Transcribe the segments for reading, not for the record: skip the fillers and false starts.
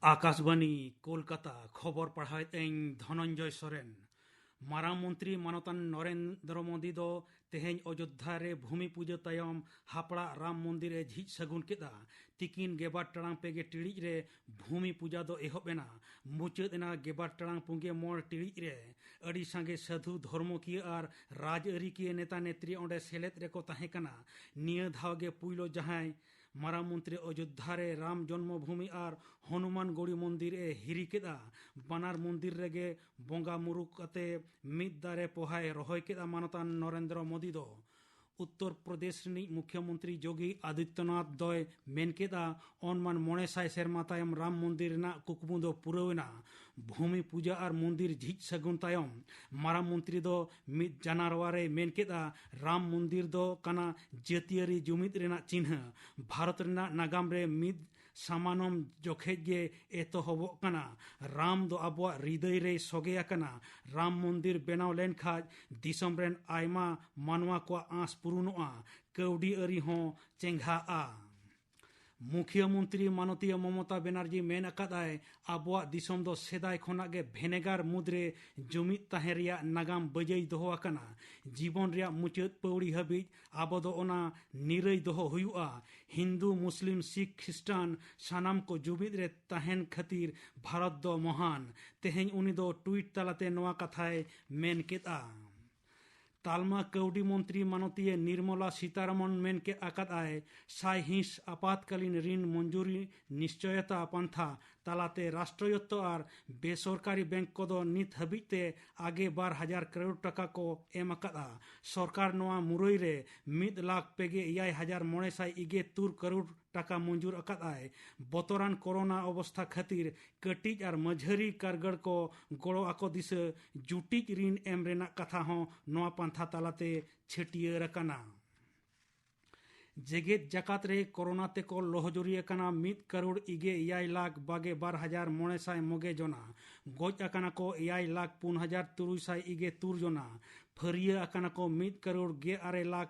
आकाशवाणी कोलकाता खबर पढ़ाएं धनंजय सोरेन। मारांग मंत्री मानतान नरेंद्र मोदी दो तेहें अयोध्या रे भूमि पूजा तायम हापड़ा राम मंदिर झीज सगुन केदा तिकिन गेबार टांग पेगे टिड़ी रे भूमि पूजा दो एहबेना मुचाद एना गेबार टांग पुंगे मोड़ टिड़ी रे अड़ी सांगे साधु धर्मकीय और राजआरी नेता नेत्री ओंडे सेलेद रेको ताहेकना निया धावगे पुइलो जहां मारांग मंत्री अयोध्या रे राम जन्मभूमि और हनुमान गौड़ी मंदिर ए हिरी केदा बानार मंदिर रेगे बोंगा मुरु कते मिद दारे पोहाय रहोय केदा मानतान नरेंद्र मोदी दो उत्तर प्रदेश मुख्यमंत्री योगी आदित्यनाथ दय मेन केदा ओनमान मोणे साय सेरमा तायम राम मंदिर ना कुकमु दो पुरवेना भूमि पूजा और मंदिर झीज सगुन तायम मारांग मंत्री दो मिद जानारवारे मेन केदा राम मंदिर दो कना जातियारी जुमिद रेना चिन्ह भारत रेना नागाम रे मिद सामानम जोखेगे एतोहब कना राम दो आबो हृदय रे सोगे आकना राम मंदिर बेनाव लेन खाज दिसम रेन आयमा मानवा को आस पुरुनोआ कौडी अरी हो चेंघा आ मुख्यमंत्री मानतीय ममता बनर्जी मेन अकादाय आबोआ दिसम दो सेदाय खोनागे भेनेगार मुद्रे जुमिद ताहें रिया नागाम बजई दोहो आकना जीवन रिया मुचाद पौड़ी हबीज आबो दो ओना निरई दोहो हुयुआ हिंदू मुस्लिम सिख ख्रिस्टान सानाम को जुमिद रे ताहेन खातिर भारत दो महान तेहें उनी दो ट्वीट तालाते नोआ कथाय मेन केदा तालमा कौडी मंत्री मानतीय निर्मला सीतारमन मेन के आकाद आए साय हिंस आपातकालीन ऋण मंजूरी निश्चयता पंथा तालाते राष्ट्रयत्त और बेसरकारी बैंक को दो नित हबीते आगे 12,000 करोड़ टका को एम अकादा सरकार नोआ मुरई रे 1,00,000 पेगे 9,923 करोड़ टाका मंजूर अकाद आए बतरान कोरोना अवस्था खातिर कटिज और मझारी कारगड़ को गड़ो आको दिस जुटिज ऋण एम रेना कथा हो नोआ पंथा तालाते छटियर अकाना जेगेत जाकात रे कोरोना ते को लोहजोरी कना 1 करोड़ इगे 1,22,000 मोणे साय मोगे जना गोज अकाना को 1,04,300 इगे तुर जना फरिया अकाना को 1 करोड़ 11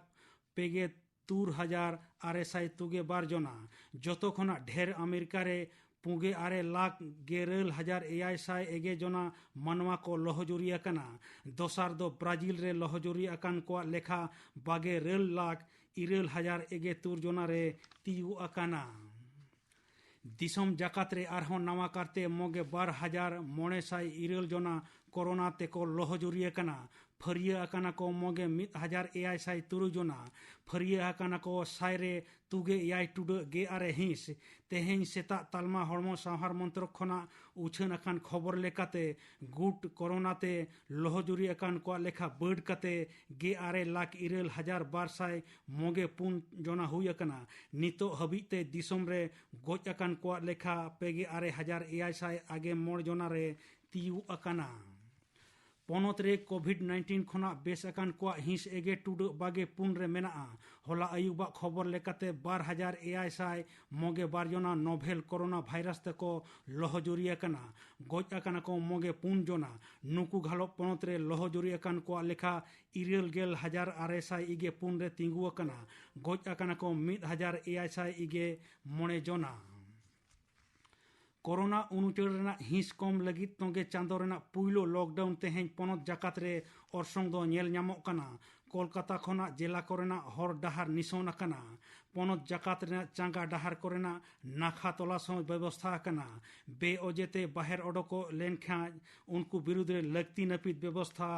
पेगे 3,000 तुगे बार जना जतो खना ढेर अमेरिका रे 2,11,000 एगे जना मानवा को लोहजोरी अकाना दोसार दो ब्राजील रे लोहजोरी अकान को लेखा 2,12,000 एगे तुर जना रे तीयु अकाना दिसम जाकात रे आरहों नवा करते मोगे 12,900 जना कोरोना ते को लोहजोरी अकाना फरिया अकाना को मोगे 1,903 जना फरिया अकाना को सायरे तुगे याय टुड गे आरे हिंस तेहें सेता तालमा हड़मो साहार मंत्र खना उछन अकान खबर लेकाते गुट कोरोना ते लोहजोरी अकान को लेखा बर्ड कते गे आरे 1,04,200 मोगे पुन जना हुई अकाना नितो हबीते दिसम रे गोज अकान को लेखा पेगे 1,000 आगे मोड़ जना रे तीयु अकाना पनत रे कोविड-19 खना बेस अकान को हिंस एगे टुड बागे पुन रे मेना होला आयुबा खबर लेकाते 12,000 मोगे बारजना नोभेल कोरोना भाइरस तको लोहजोरी अकाना गोज अकाना को मोगे पुन जना नुकु घालो पनत रे लोहजोरी अकान को लेखा 1,000 इगे पुन रे तिंगु अकाना गोज अकाना को 1,000 इगे मोणे जना कोरोना उनुचर हिंस कम लगी तोगे चांदो पुइलो लॉकडाउन तेहें पनत जाकात रे orsong दो नेल ᱧᱟᱢᱚᱜ ᱠᱟᱱᱟ कोलकाता खोना जिला कोरेना हर डहार निशोन अकना पनत जाकात रेना चांगा डहार कोरेना नाखा तलाश व्यवस्था अकना बे ओजेते बाहर ओडको लेन खा उनको विरुद्ध रे लगती नपित व्यवस्था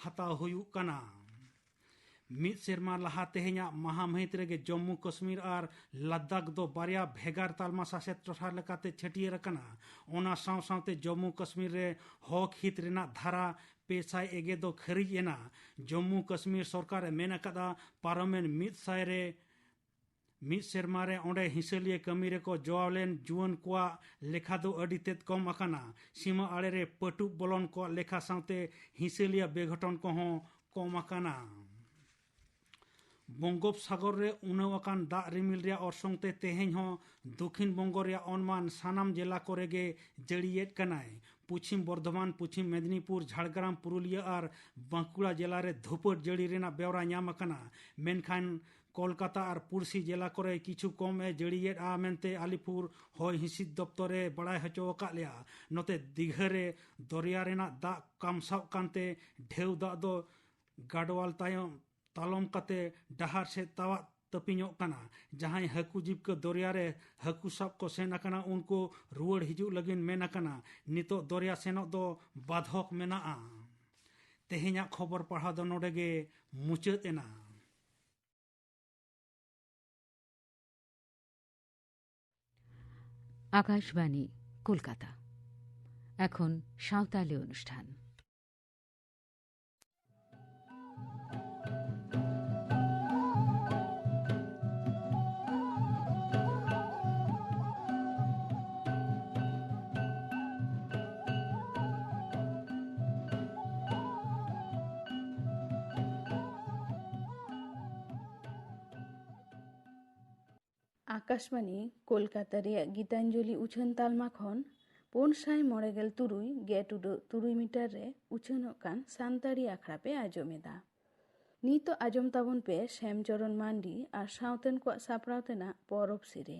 हता हुयु कना मिद सेरमा लहा तेहेኛ महामहित रेगे जम्मू कश्मीर और लद्दाख दो बारिया भेगार तालमा शासित टोठा लेकाते छटियर अकना ओना साव सावते जम्मू कश्मीर रे हक हित रेना धारा पेसाय एगे दो खरीज एना जम्मू कश्मीर सरकार मेन अकादा पार्लियामेंट मिद सेरमा रे ओंडे हिसलिए कमी रे को जोआलेन जुवन को लेखा दो अडी तेत कम अकाना सीमा आड़े रे पटु बोलन को लेखा सावते हिसलिया बेघटन को हो कम अकाना बंगोपसागर रे उनवाकान दा रिमिल रे orsongते तेहें हो दक्षिण बंग रे अनमान सानाम जिला कोरेगे जड़ियत कनाय पश्चिम बर्धमान पश्चिम मेदिनीपुर झाड़ग्राम पुरुलिया और बांकुड़ा जिला रे धुपट जड़ी रेना बेवरा ᱧᱟᱢ अकना मेनखान কলকাতা আর পুরসি জেলা করে কিছু কমে জড়িয়ো মেনতে আলিপুর হই হিসিদ দপ্তরে বাড়াই হচো আকাদ লেয়া নতে দীঘারে দরিয়া রেনা দাগ কামসাব কানতে ঢেউ দাগ দো গাডওয়াল তায়ম তালম কাতে ডাহার से तावा तपिñोग कना जहां हकू जीवक दरिया रे हकू सब को सेन अकना उनको रुआड़ हिजू लगिन मेन अकना नितो दरिया सेनोग दो बाधक मेनाआ तेहेñा खबर पढ़ा दो नोडेगे मुचाद एना। আকাশবাণী কলকাতা। এখন সাঁওতালি অনুষ্ঠান। आकाशवाणी कोलकाता रे गीतांजलि उछन तालमा खन 593.3 मीटर रे उछन कान सानताड़ी आखड़ा पे आजमेदा नीतो आजम ताबन पे श्यामचरण मांडी और सावतन को सापड़ावतना पौरब सिरे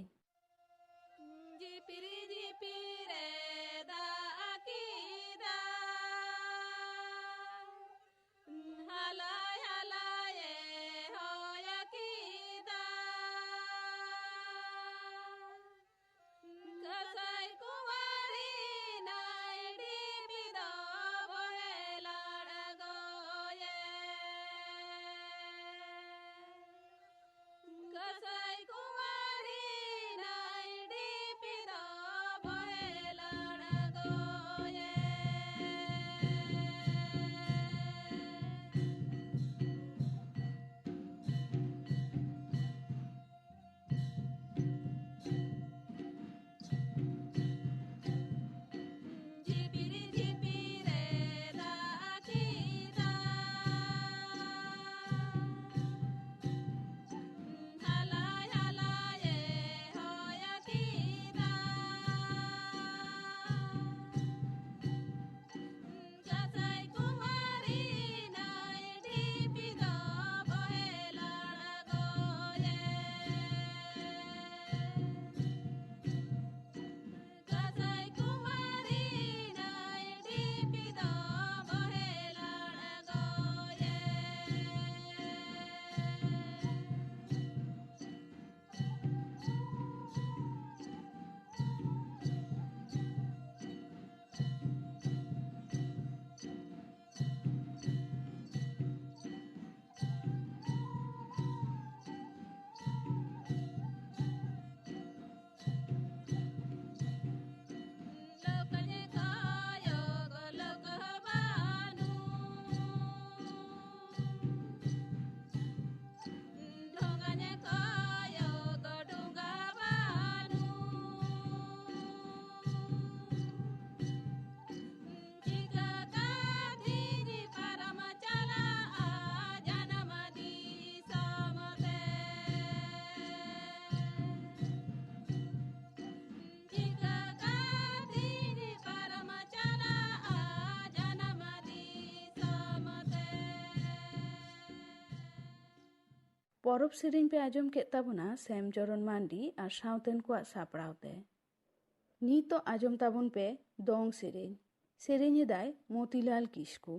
पौरब सेरें पे आजम के ताबना श्यामचरण मांडी और सावतन को सापड़ावते नीतो आजम ताबन पे दोंग सेरें दाय मोतीलाल किस्कू।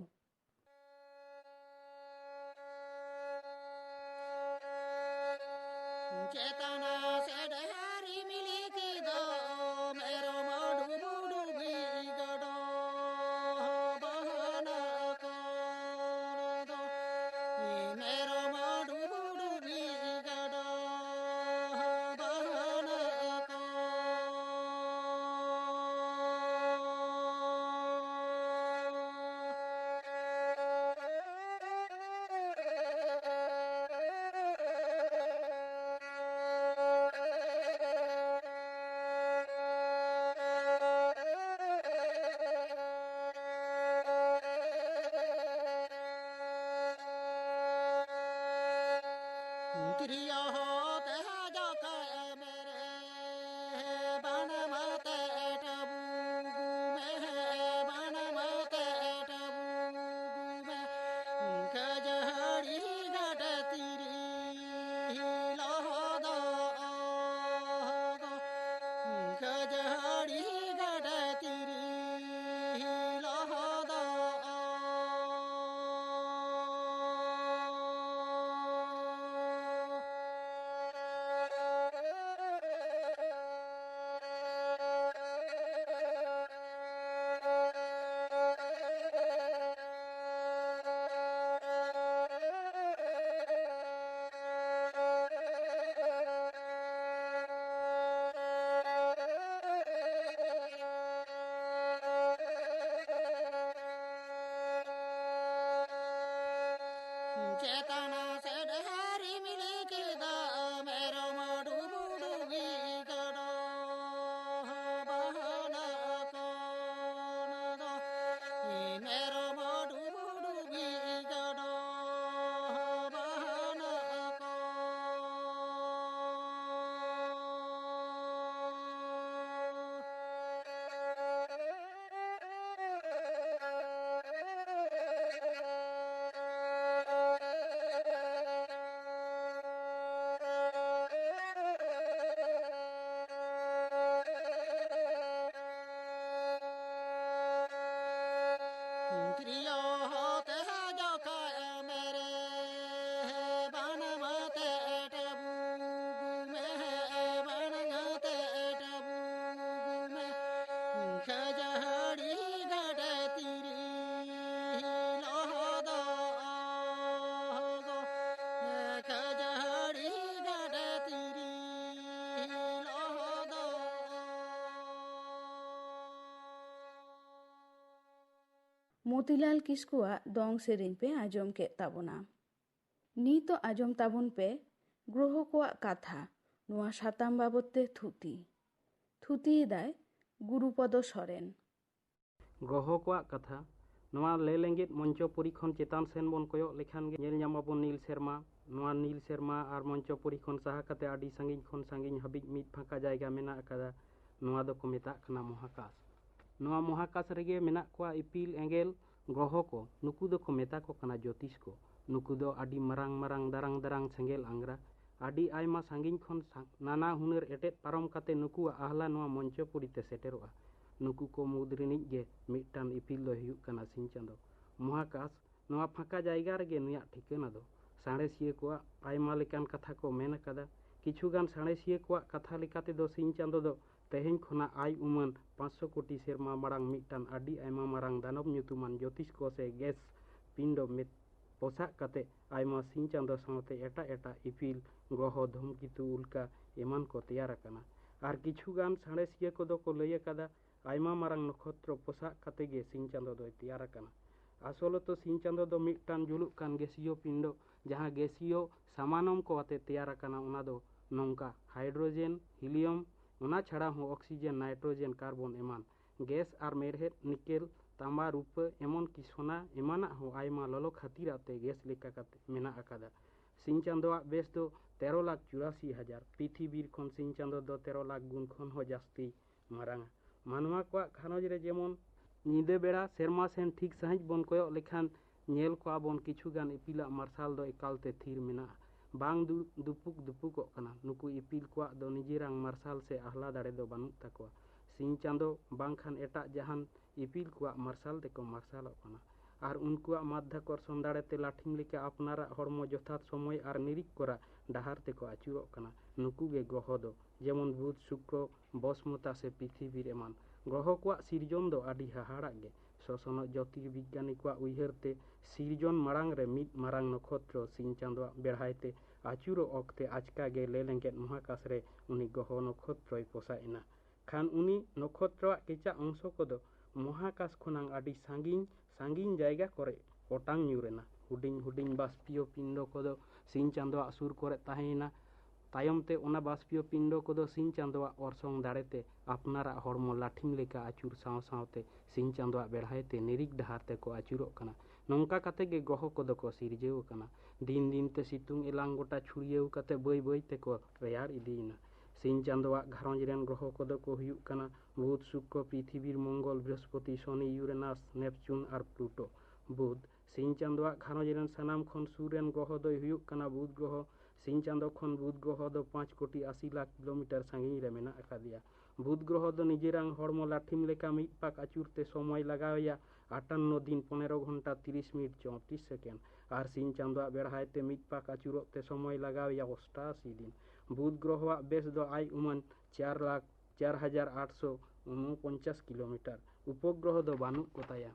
चेतना से डहरी मिली के दा मेरो मडू बुडू भी गड़ो बहाना कौन दो मेरो मडू बुडू भी गड़ो बहाना प्रियो होते हैं जो खाए मेरे बन मते टबू में बन जाते टबू में खजहड़ी घटे तिरी लोहो दो गो खजहड़ी घटे तिरी लोहो दो मोतीलाल किस्कुआग दोंग सेरेñ पे आजम के ताबोना नीतो आजम ताबुन पे ग्रह कोआग कथा नोआ साताम बाबते थुती एदाय गुरुपद सरेन ग्रह कोआग कथा नोआ लेलेंगेत मंचो परीक्षण चेतान सेन बन कोयग लेखान गे नेल ᱧᱟᱢᱟᱵᱚᱱ नील सेरमा नोआ नील सेरमा आर मंचो परीक्षण साहा कते आडी सांगिन खन सांगिन हाबिज मिद फांका जायगा मेना अकादा नोआ दो को मेता कना महाकाश नोआ महाकाश रेगे मेना कोआ इपिल एंगेल ग्रह को नुकु दो को मेता को कना ज्योतिष को नुकु दो आडी मरांग मरांग दारांग दारांग सेंगेल आंगरा आडी आयमा सांगिन खन नाना हुनर एटेट पारम कते नुकु आहला नोआ मंचो पुरीते सेटेरोआ नुकु को मुद्रिनिज गे मिटान इपिल दो हुयुग कना सिंह चांदो महाकाश नोआ फांका जायगा रेगे नुया ठिकाना दो साणेसिया को आयमा लेकान कथा को मेन अकादा किछुगान साणेसिया को कथा लेकाते दो सिंह चांदो दो तेहें खना आय उमन 500 कोटी सेरमा मारांग मिटान आडी आयमा मारांग दानव ᱧᱩᱛᱩᱢᱟᱱ ज्योतिष को से गैस पिंडो में पोसाक कते आयमा सिंह चांदो सावते एटा एटा इपिल ग्रह धूमकेतु उल्का एमान को तैयार अकाना आर किछुगान साणेसिया को दो को लय अकादा आयमा मारांग नक्षत्र पोसाक कते गे सिंह चांदो दो तैयार अकाना आसलो तो सिंह चांदो दो मिटान जुलुक कान गैसियो पिंडो जहां गैसियो सामानम को आते तैयार अकाना उना दो नोंका हाइड्रोजेन हिलियम उना छाड़ा हो ऑक्सीजन नाइट्रोजेन कार्बन एमान गैस आर मेरहेद निकेल तांबा रूप एमन की सोना एमाना हो आयमा ललो खातिर आते गैस लेका काते मेना अकादा सिंह चांदोआ बेस दो 13,84,000 पृथ्वीर खन सिंह चांदो दो 13 लाख गुण खन हो जास्ती मारांगा मानवा को खानज रे जेमन नीदे बेड़ा सेरमा सेन ठीक सहिज बन कोयग लेखान नेल को बन किछुगान इपिला मार्शाल दो एकालते थीर मेना बांग दुपुक दुपुक कना नुकु इपिल को दो निजेरांग मार्शाल से आहला दाड़े दो बानुक ताकोआ सिंह चांदो बांखान एटा जहान इपिल को मार्शाल तेको मार्शाल कना आर उनकुआ माध्याकर्षण दाड़ेते लाठिम लेके अपनारा हड़मो यथात समय आर निरीक करा डाहार तेको आचुरक कना नुकु गे ग्रह दो जेमन बुध शुक्र बसमता से पृथ्वी एमान ग्रह को सिरजन दो आडी हाहाड़ा गे शोषण ज्योतिर्विज्ञानी को उयहरते सिरजन मारांग रे मिद मारांग नक्षत्र सिंह चांदो बेढ़ाइते आचुरो ऑक्ते आचका गे लेलेंगेट महाकाश रे उनी ग्रह नक्षत्र पोसाएना खान उनी नक्षत्र केचा अंश को दो महाकाश खनांग आडी सांगिन सांगिन जायगा करे ओटांग ᱧᱩᱨᱮᱱᱟ हुडिंग हुडिंग बाष्पीय पिंड को दो सिंह चांदो सुर करे ताहेना तायमते ओना बाष्पीय पिंड को दो सिंह चांदो ओरसोंग दाड़ेते अपनारा हड़मो लाठिम लेका आचुर साव सावते सिंह चांदो बेढ़ाइते निरीक डहारते को आचुरोग कना नोंका कते गे ग्रह को दो को सिरजेव कना दिन दिन ते सितुंग एलांग गोटा छुड़ियेव कते बई बई ते को रेयार इदीना सिंह चांदो घारंज रेन ग्रह को दो को हुयुग कना बुध शुक्र पृथ्वी मंगल बृहस्पति शनि यूरेनास नेपचून और प्लूटो बुध सिंह चांदो घारंज रेन सानाम खन सुर रेन ग्रह दो हुयुग कना बुध ग्रह सिंह चांदो खन बुध ग्रह दो 5 कोटी 80 लाख किलोमीटर सांगिन रे मेना अकादिया बुध ग्रह दो निजेरांग हड़मो लाठिम लेका मिद पाक आचुरते समय लगाया 58 दिन 15 घंटा 30 मिनट 34 सेकेंड और सिंह चांदो बेढ़ाइते मिद पाक आचुरते समय लगाया 88 दिन बुध ग्रह बेस दो आय उमन 4,04,849 किलोमीटर उपग्रह दो बानुक कोताया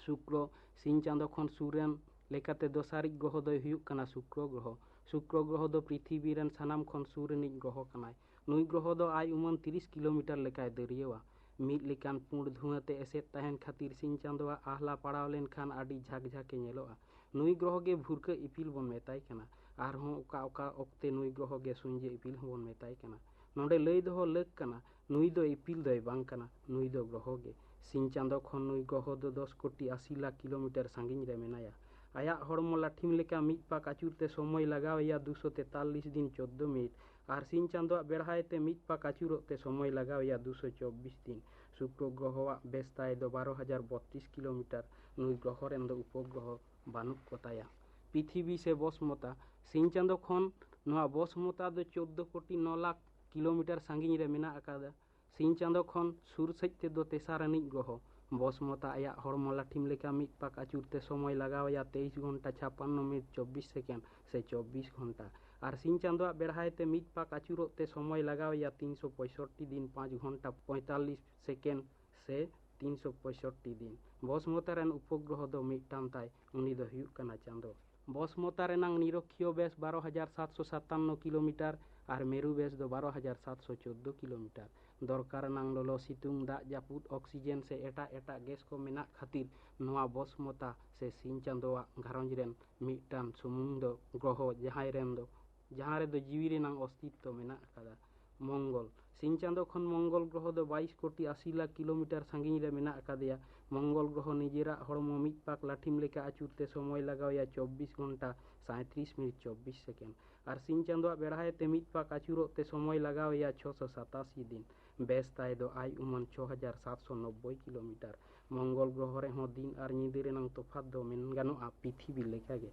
शुक्र सिंह चांदो खन सूर्यन लेकाते दोसारिक ग्रह दो हुयुग कना शुक्र ग्रह दो पृथ्वी रेन सानाम खन सूर्यनिक ग्रह कनाय नुई ग्रह दो आय उमन 30 किलोमीटर लेकाय दरियावा मिद लेकान पुंड धुआते एसेत ताहेन खातिर सिंह चांदो आहला पड़ाव लेन खान आडी झाक झाके नेलोआ नुई ग्रह गे भुरका इपिल बन मेताय कना आरहों ओका ओका ओक्ते नुई ग्रह गे सुंजे इपिल बन मेताय कना नोंडे लई दोहो लग कना नुई दो इपिल दोय बांग कना नुई दो ग्रह गे सिंह चांदो खन नुई ग्रह दो 10 कोटी 80 लाख किलोमीटर सांगिन रे मेनाया आया हड़मो लाठिम लेका मिट पाक आचुरते समय लगावया 243 दिन 14 मिनट और सिंह चांदो बेड़हायते मिट पाक आचुरते समय लगावया 224 दिन शुक्र ग्रह बेस्ताय दो 12,032 किलोमीटर नुई ग्रह रेन दो उपग्रह बानुक कोताया पृथ्वी से बसमता सिंह चांदो खन नोआ बसमता दो 14 कोटी 9 लाख किलोमीटर सांगिन रे मेना आकादा सिंह चांदो खन सुर सैते दो तेसारानी ग्रह बसमता आया हड़मो लाठिम लेका मिट पाक आचुरते समय लगावया 23 घंटा 56 मिनट 24 सेकेंड से 24 घंटा और सिंह चांदो बेड़हायते मिट पाक आचुरते समय लगावया 365 दिन 5 घंटा 45 सेकेंड से 365 दिन बसमता रेन उपग्रह दो मिटान ताय उनी दो हुयुक कना चांदो बसमता रेनांग निरक्षीय बेस 12,757 किलोमीटर और मेरु बेस दो 12,714 किलोमीटर दरकार नांग ललो सितुंग दा जापुद ऑक्सीजन से एटा एटा गैस को मेना खातिर नोआ बसमता से सिंह चांदोआ घारंज रेन मिटान सुमुंग दो ग्रह जहां रे दो जीवी रेनांग अस्तित्व मेना अकादा मंगल सिंह चांदो खन मंगल ग्रह दो 22 कोटी 80 लाख किलोमीटर सांगिन रे मेना अकादिया मंगल ग्रह निजेरा हड़मो मिट पाक लाठिम लेका आचुरते समय लगावया 24 घंटा 37 मिनट 24 सेकेंड और सिंह चांदो बेड़हायते मिट पाक आचुरते समय लगावया 687 दिन बेस्ताय दो आई उमन 6,790 किलोमीटर मंगल ग्रह रे हों दिन और निदे रेनांग तफात दो मेन गानोआ पृथ्वी लेखा गे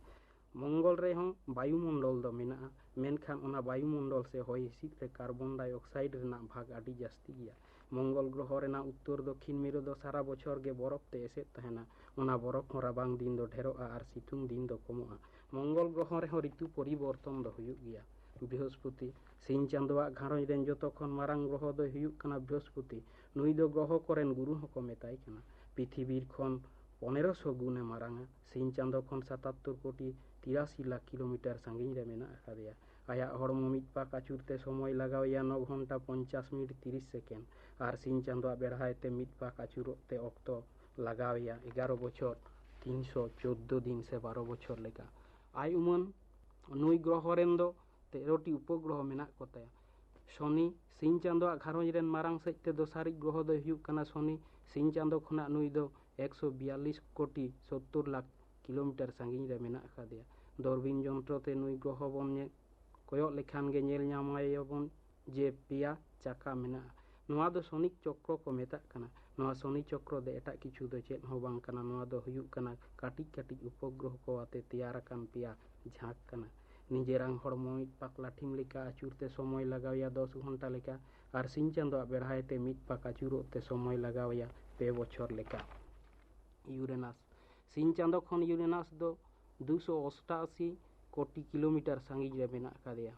मंगल रे हों वायुमंडल दो मेना मेनखान ओना वायुमंडल से होय हिसिद रे कार्बन डाइऑक्साइड रेना भाग आडी जास्ती गया मंगल ग्रह रेना उत्तर दक्षिण मेरु दो सारा बछर गे बरफ ते एसेद तहना ओना बरफ हो राबांग दिन दो ढेरोआ और सितुंग दिन दो कमोआ मंगल ग्रह रे हों ऋतु परिवर्तन दो हुयुक गया बृहस्पति सिंह चांदोआ घारंज रेन जतो खन मारांग ग्रह दो हुयुक कना बृहस्पति नुई दो ग्रह कोरेन गुरु हको मेताय कना पृथ्वी खन 1500 गुणे मारांगा सिंह चांदो खन 77 कोटी 83 लाख किलोमीटर सांगिन रे मेना आकादिया आया हड़मो मिट पाक आचुरते समय लगावया 9 घंटा 50 मिनट 30 सेकेंड और सिंह चांदोआ बेड़हायते मिट पाक आचुरते अक्तो लगावया 11 बछर 314 दिन से 12 बछर लेका आई उमन नुई ग्रह रेन दो 13टी उपग्रह मेना कोताया शनि सिंह चांदोआ घारंज रेन मारांग सैते दोसारी ग्रह दो हुयुक कना शनि सिंह चांदो खना नुई दो 142 कोटी 70 लाख किलोमीटर सांगिन रे मेना आकादिया दूरबीन यंत्र ते नुई ग्रह बन कोयक लेखान गे नेल ᱧᱟᱢᱟᱭᱟᱵᱚᱱ जे पेया चाका मेना नोआ दो सोनिक चक्र को मेता कना नोआ सोनी चक्र दे एटा किछु दो चेत हो बांग कना नोआ दो हुयुक कना काटिक काटिक उपग्रह को आते तैयार कान पेया झाक कना निजेरांग हड़मो मिट पाक लाठिम लेका आचुरते समय लगावया 10 घंटा लेका और सिंह चांदोआ बेड़हायते मिट पाक आचुरते समय लगावया 2 बछर लेका यूरेनास सिंह चांदो खन यूरेनास दो 288 कोटी किलोमीटर सांगिन रे मेना आकादिया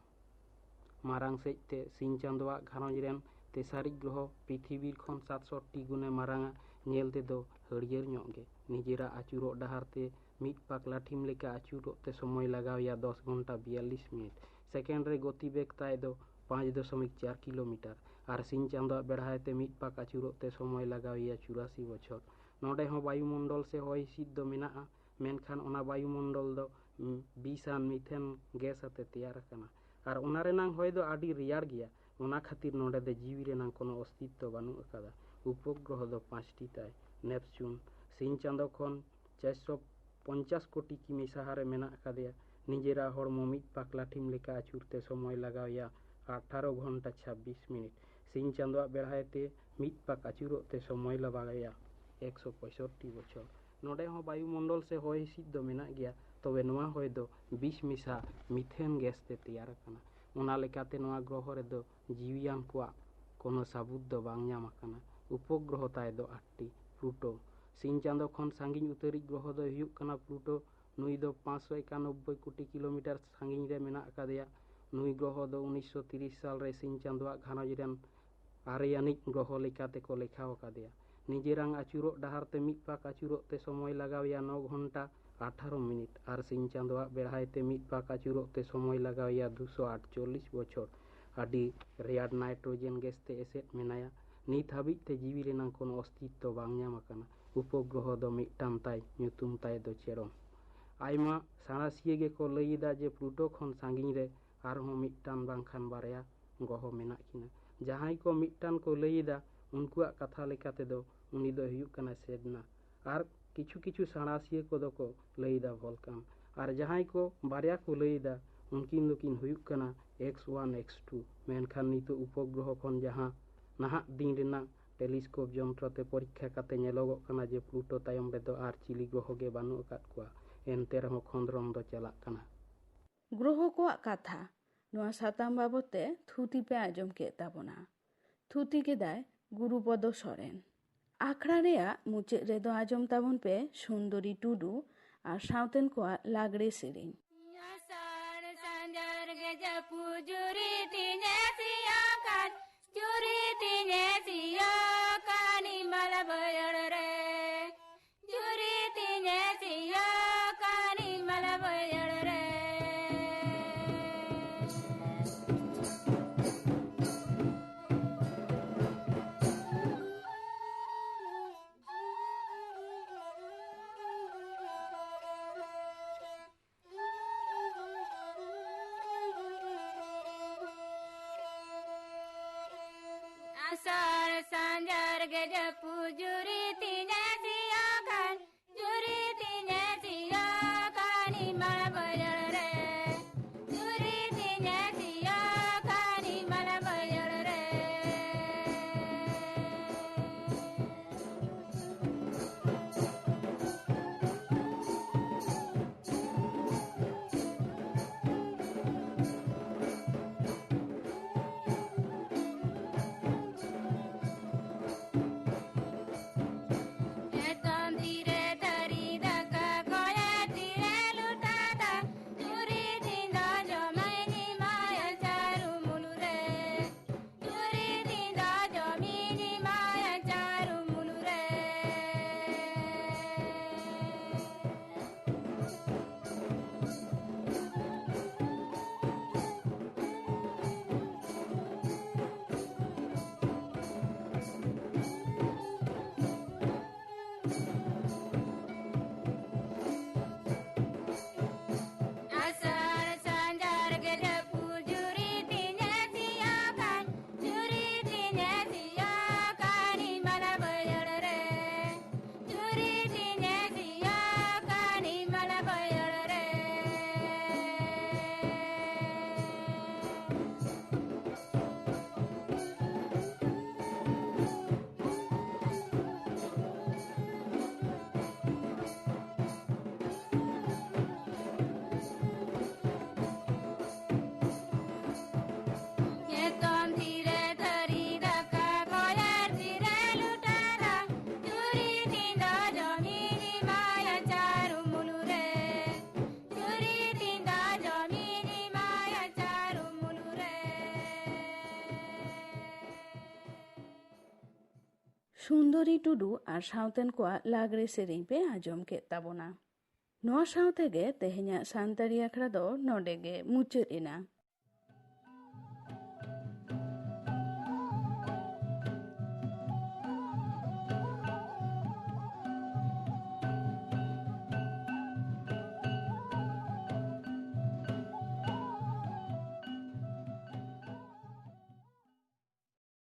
मारांग सेते सिंह चांदोआ घारंज रेन तेसारी ग्रह पृथ्वी खन 760 गुणे मारांगा नेलते दो हरियर गे निजेरा आचुरो डाहारते मिट पाक लाठिम लेका आचुरते समय लगावया 10 घंटा 42 मिनट सेकेंड रे गति बेग ताय दो 5.4 किलोमीटर और सिंह चांदोआ बेड़हायते मिट पाक आचुरते समय लगावया 84 बछर नोडे हो वायुमंडल से होय हिसिद दो मेना मेनखान ओना वायुमंडल दो 20 मीथेन गैस आते तैयार कना और ओना रेनांग होय दो आडी रियार गया ओना खातिर नोडे दे जीवी रेनांग कोनो अस्तित्व बानु अकादा उपग्रह दो 5टी ताय नेपच्यून सिंह चांदो खन 450 कोटी किमी साहारे मेना अकादिया निजेरा हड़मो मिट पाक लाठिम लेका आचुरते समय लगावया 18 घंटा 26 मिनट सिंह चांदोआ बेड़हायते मिट पाक आचुरते समय लगावया 165 बछर नोडे हो वायुमंडल से होय हिसिद दो मेना गया तबे नोआ होय दो 20 मिसा मिथेन गैस ते तैयार कना ओना लेकाते नोआ ग्रह रे दो जीवियान कोआ कोनो साबुत दो बांग ᱧᱟᱢ आकाना उपग्रह ताय दो 8टी प्लूटो सिंह चांदो खन सांगिन उतरी ग्रह दो हुयुक कना प्लूटो नुई दो 591 कोटी किलोमीटर सांगिन रे मेना आकादिया नुई ग्रह दो 1930 साल रे सिंह चांदोआ घारंज रेन आर्यानिक ग्रह लेकाते को लेखा आकादिया निजेरांग आचुरो डाहारते मिट पाक आचुरोते समय लगावया 9 घंटा 18 मिनट और सिंह चांदोआ बेड़हायते मिट पाक आचुरोते समय लगावया 248 बछर आडी रेयाड नाइट्रोजेन गैस ते एसेट मेनाया नित हाबिज ते जीवी रेनांग कोनो अस्तित्व बांग ᱧᱟᱢ आकाना उपग्रह दो मिटान ताय ᱧᱩᱛᱩᱢ ताय दो चेरम आयमा साणासिया गेको लैदा जे प्लूटो खन सांगिन रे आरहों मिट्टान बांखान बारया गहो मेनाक किना जहां को मिट्टान को लैदा उनकुआ कथा लेकाते दो उनी दो हुयुक कना सेडना आर किछु किछु साणासिया को दो को लैदा वोल्कान आर जहां को बारया को लैदा उनकिन दोकिन हुयुक कना X1 X2 मेनखान नितो उपग्रह खन जहां नाहा दिन रेना टेलीस्कोप जंत्रते परीक्षा काते नेलोगोग कना जे प्लूटो तायम रेदो आर चिली ग्रह गे बानु अकात कुआ एनते रहो खंद्रन दो चलाक कना ग्रह को कथा नोआ साताम बाबते थुती पे आजम के ताबोना थुती के दाय गुरुपद सोरेन आखड़ा रेया मुचे रेदो आजम ताबन पे सुंदरी टुडू और साउतेन को लागड़े सेरेन Asar sanjar gede pujuri tinya siakan juri tinya siakan imal bayar re juri tinya siakan imal bayar re सुंदरी टुडू और साउतेन को लागड़े सेरें पे आजम के ताबोना नोआ साउते गे तेहेन्या सान्तारी आखड़ा दो नोडे गे मुचाद एना।